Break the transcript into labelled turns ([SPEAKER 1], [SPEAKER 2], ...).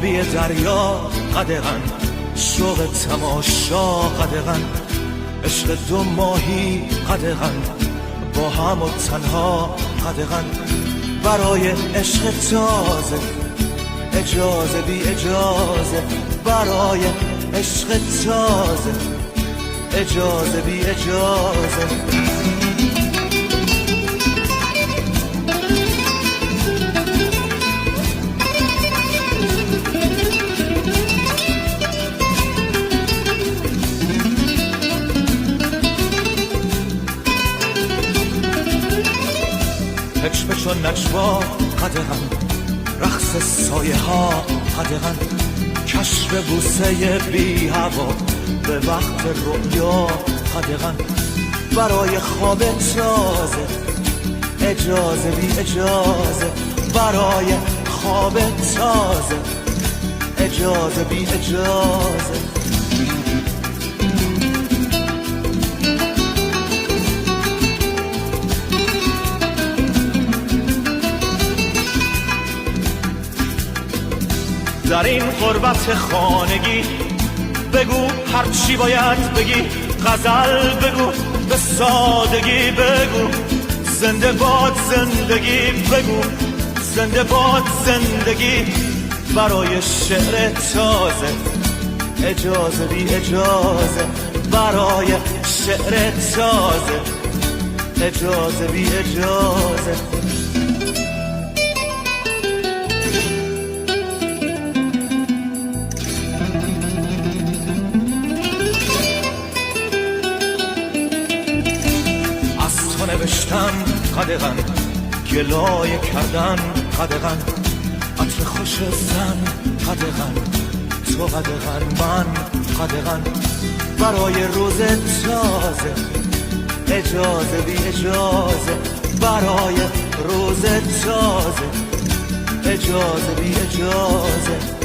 [SPEAKER 1] آبی دریا قدغن، شوق تماشا قدغن، عشق دو ماهی قدغن، با هم و تنها قدغن، برای عشق تازه اجازه بی اجازه، برای عشق تازه اجازه بی اجازه. پچ و نجوا قدغن، رقص سایه ها قدغن، کشف بوسه بی هوا به وقت رؤیا قدغن، برای خواب تازه اجازه بی اجازه، برای خواب تازه اجازه بی اجازه. در این غربت خانگی بگو هر چی باید بگی، غزل بگو به سادگی بگو، زنده باد زندگی بگو، زنده باد زندگی، برای شعر تازه اجازه بی اجازه، برای شعر تازه اجازه بی اجازه. نوشتن قدغن، گلایه کردن قدغن، عطر خوش زن قدغن، تو قدغن من قدغن، برای روز تازه اجازه بی اجازه، برای روز تازه اجازه بی اجازه.